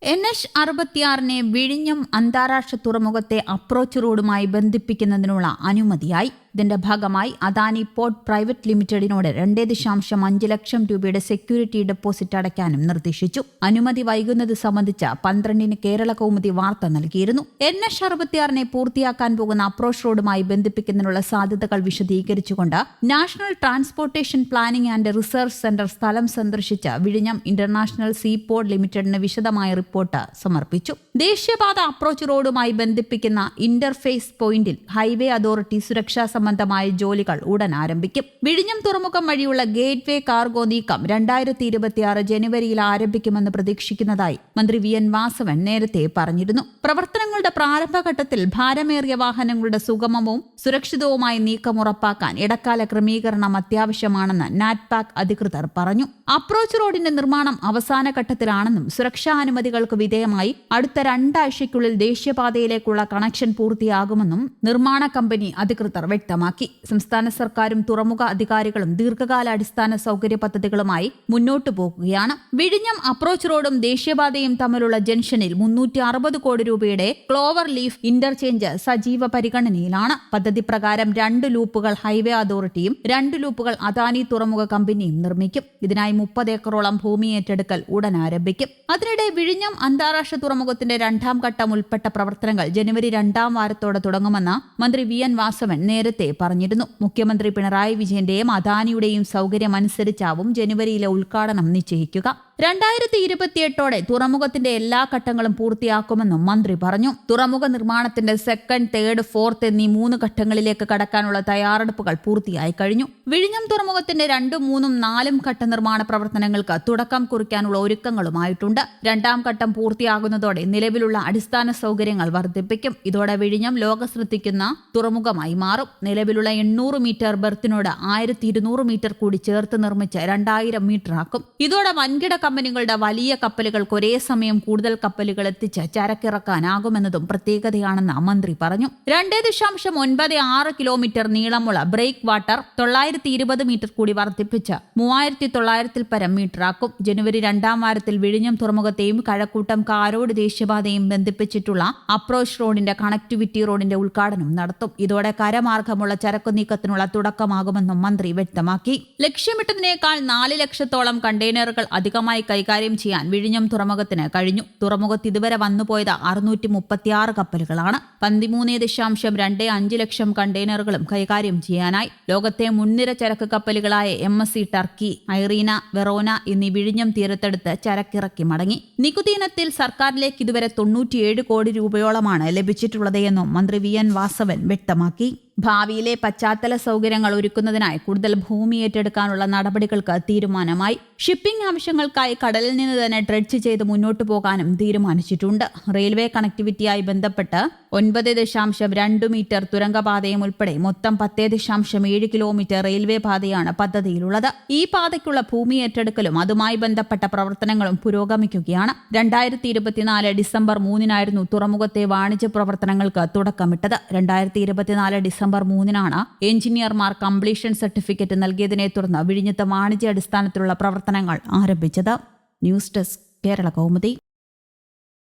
NH-66 വിഴിഞ്ഞം അന്താരാഷ്ട്ര തുറമുഖത്തെ approach റോഡുമായി ബന്ധിപ്പിക്കുന്നതിനുള്ള അനുമതിയായി. ഇതിന്റെ ഭാഗമായി അദാനി പോർട്ട് പ്രൈവറ്റ് ലിമിറ്റഡിനോട് 2.5 ലക്ഷം രൂപയുടെ സെക്യൂരിറ്റി ഡെപ്പോസിറ്റ് അടയ്ക്കാനും നിർദ്ദേശിച്ചു. അനുമതി വൈകുന്നത് സംബന്ധിച്ച് 12-ന് കേരള കൗമുദി വാർത്ത നൽകിയിരുന്നു. NH-66 പൂർത്തിയാക്കാൻ പോകുന്ന അപ്രോച്ച് റോഡുമായി ബന്ധിപ്പിക്കുന്നതിനുള്ള സാധ്യതകൾ വിശദീകരിച്ചുകൊണ്ട് national transportation planning and research centre സ്ഥലം സന്ദർശിച്ച് വിഴിഞ്ഞം ഇന്റർനാഷണൽ സീ പോർട്ട് ലിമിറ്റഡിന് വിശദമായ റിപ്പോർട്ട് സമർപ്പിച്ചു. ദേശീയപാത അപ്രോച്ച് റോഡുമായി ബന്ധിപ്പിക്കുന്ന ഇന്റർഫേസ് പോയിന്റിൽ ഹൈവേ അതോറിറ്റി സുരക്ഷാ സംബന്ധമായ ജോലികൾ ഉടൻ ആരംഭിക്കും. വിഴിഞ്ഞം തുറമുഖം വഴിയുള്ള ഗേറ്റ് വേ കാർഗോ നീക്കം 2026 ജനുവരിയിൽ ആരംഭിക്കുമെന്ന് പ്രതീക്ഷിക്കുന്നതായി മന്ത്രി VN വാസവൻ നേരത്തെ പറഞ്ഞിരുന്നു. പ്രവർത്തനങ്ങളുടെ പ്രാരംഭഘട്ടത്തിൽ ഭാരമേറിയ വാഹനങ്ങളുടെ സുഗമവും സുരക്ഷിതവുമായ നീക്കം ഉറപ്പാക്കാൻ ഇടക്കാല ക്രമീകരണം അത്യാവശ്യമാണെന്ന് നാറ്റ്പാക് അധികൃതർ പറഞ്ഞു. അപ്രോച്ച് റോഡിന്റെ നിർമ്മാണം അവസാന ഘട്ടത്തിലാണെന്നും സുരക്ഷാ അനുമതികൾക്ക് വിധേയമായി അടുത്ത 2 ആഴ്ചയ്ക്കുള്ളിൽ ദേശീയപാതയിലേക്കുള്ള കണക്ഷൻ പൂർത്തിയാകുമെന്നും നിർമ്മാണ കമ്പനി അധികൃതർ വ്യക്തമാക്കി. സംസ്ഥാന സർക്കാരും തുറമുഖ അധികാരികളും ദീർഘകാല അടിസ്ഥാന സൗകര്യ പദ്ധതികളുമായി മുന്നോട്ടു പോകുകയാണ്. വിഴിഞ്ഞം അപ്രോച്ച് റോഡും ദേശീയപാതയും തമ്മിലുള്ള ജംഗ്ഷനിൽ 360 കോടി രൂപയുടെ ക്ലോവർ ലീഫ് ഇന്റർചേഞ്ച് സജീവ പരിഗണനയിലാണ്. പദ്ധതി പ്രകാരം 2 ലൂപ്പുകൾ ഹൈവേ അതോറിറ്റിയും 2 ലൂപ്പുകൾ അദാനി തുറമുഖ കമ്പനിയും നിർമ്മിക്കും. ഇതിനായി 30 ഏക്കറോളം ഭൂമി ഏറ്റെടുക്കൽ ഉടൻ ആരംഭിക്കും. അതിനിടെ വിഴിഞ്ഞം അന്താരാഷ്ട്ര തുറമുഖത്തിന്റെ 2ാം ഘട്ടം ഉൾപ്പെട്ട പ്രവർത്തനങ്ങൾ ജനുവരി 2ാം വാരത്തോടെ തുടങ്ങുമെന്ന് മന്ത്രി VN വാസവൻ നേരത്തെ പറഞ്ഞിരുന്നു. മുഖ്യമന്ത്രി പിണറായി വിജയന്റെയും അദാനിയുടെയും സൗകര്യമനുസരിച്ചാവും ജനുവരിയിലെ ഉദ്ഘാടനം നിശ്ചയിക്കുക. 2028ഓടെ തുറമുഖത്തിന്റെ എല്ലാ ഘട്ടങ്ങളും പൂർത്തിയാക്കുമെന്നും മന്ത്രി പറഞ്ഞു. തുറമുഖ നിർമ്മാണത്തിന്റെ 2nd, 3rd, 4th എന്നീ 3 ഘട്ടങ്ങളിലേക്ക് കടക്കാനുള്ള തയ്യാറെടുപ്പുകൾ പൂർത്തിയായി കഴിഞ്ഞു. വിഴിഞ്ഞം തുറമുഖത്തിന്റെ 2, 3, 4 ഘട്ട നിർമ്മാണ പ്രവർത്തനങ്ങൾക്ക് തുടക്കം കുറിക്കാനുള്ള ഒരുക്കങ്ങളുമായിട്ടുണ്ട്. 2ാം ഘട്ടം പൂർത്തിയാകുന്നതോടെ നിലവിലുള്ള അടിസ്ഥാന സൗകര്യങ്ങൾ വർദ്ധിപ്പിക്കും. ഇതോടെ വിഴിഞ്ഞം ലോക ശ്രദ്ധിക്കുന്ന തുറമുഖമായി മാറും. നിലവിലുള്ള 800 മീറ്റർ ബെർത്തിനോട് 1200 മീറ്റർ കൂടി ചേർത്ത് നിർമ്മിച്ച് 2000 മീറ്റർ ആക്കും. ഇതോടെ വൻകിട കമ്പനികളുടെ വലിയ കപ്പലുകൾക്ക് ഒരേ സമയം കൂടുതൽ കപ്പലുകൾ എത്തിച്ച് ചരക്കിറക്കാനാകുമെന്നതും പ്രത്യേകതയാണെന്ന് മന്ത്രി പറഞ്ഞു. 2.96 കിലോമീറ്റർ നീളമുള്ള ബ്രേക്ക് വാട്ടർ 920 മീറ്റർ കൂടി വർദ്ധിപ്പിച്ച് 3900 പരം മീറ്റർ ആക്കും. ജനുവരി 2ാം വാരത്തിൽ വിഴിഞ്ഞം തുറമുഖത്തെയും കഴക്കൂട്ടം കാരോട് ദേശീയപാതയും ബന്ധിപ്പിച്ചിട്ടുള്ള അപ്രോച്ച് റോഡിന്റെ കണക്ടിവിറ്റി റോഡിന്റെ ഉദ്ഘാടനം നടത്തും. ഇതോടെ കരമാർഗമുള്ള ചരക്കു നീക്കത്തിനുള്ള തുടക്കമാകുമെന്നും മന്ത്രി വ്യക്തമാക്കി. ലക്ഷ്യമിട്ടതിനേക്കാൾ 4 ലക്ഷത്തോളം കണ്ടെയ്നറുകൾ അധികമായി കൈകാര്യം ചെയ്യാൻ വിഴിഞ്ഞം തുറമുഖത്തിന് കഴിഞ്ഞു. തുറമുഖത്ത് ഇതുവരെ വന്നുപോയത് 636 കപ്പലുകളാണ്. 13.25 ലക്ഷം കണ്ടെയ്നറുകളും കൈകാര്യം ചെയ്യാനായി. ലോകത്തെ മുൻനിര ചരക്ക് കപ്പലുകളായ MSC ടർക്കി, ഐറീന, വെറോന എന്നീ വിഴിഞ്ഞം തീരത്തെടുത്ത് ചരക്കിറക്കി മടങ്ങി. നികുതി ഇനത്തിൽ സർക്കാരിലേക്ക് ഇതുവരെ 97 കോടി രൂപയോളമാണ് ലഭിച്ചിട്ടുള്ളത് എന്നും മന്ത്രി VN വാസവൻ വ്യക്തമാക്കി. ഭാവിയിലെ പശ്ചാത്തല സൗകര്യങ്ങൾ ഒരുക്കുന്നതിനായി കൂടുതൽ ഭൂമി ഏറ്റെടുക്കാനുള്ള നടപടികൾക്ക് തീരുമാനമായി. ഷിപ്പിംഗ് ആവശ്യങ്ങൾക്കായി കടലിൽ നിന്ന് തന്നെ ഡ്രെഡ്ജ് ചെയ്ത് മുന്നോട്ടു പോകാനും തീരുമാനിച്ചിട്ടുണ്ട്. റെയിൽവേ കണക്ടിവിറ്റിയായി ബന്ധപ്പെട്ട് 9.2 മീറ്റർ തുരങ്കപാതയും ഉൾപ്പെടെ മൊത്തം 10.7 കിലോമീറ്റർ റെയിൽവേ പാതയാണ് പദ്ധതിയിലുള്ളത്. ഈ പാതയ്ക്കുള്ള ഭൂമി ഏറ്റെടുക്കലും അതുമായി ബന്ധപ്പെട്ട പ്രവർത്തനങ്ങളും പുരോഗമിക്കുകയാണ്. 2024 ഡിസംബർ 3-നായിരുന്നു തുറമുഖത്തെ വാണിജ്യ പ്രവർത്തനങ്ങൾക്ക് തുടക്കമിട്ടത്. 2024 ഡിസംബർ 3-നാണ് എഞ്ചിനീയർമാർ കംപ്ലീഷൻ സർട്ടിഫിക്കറ്റ് നൽകിയതിനെ തുടർന്ന് വിഴിഞ്ഞത്ത് വാണിജ്യ അടിസ്ഥാനത്തിലുള്ള പ്രവർത്തനങ്ങൾ ആരംഭിച്ചത്. News desk, Kerala Kaumudi.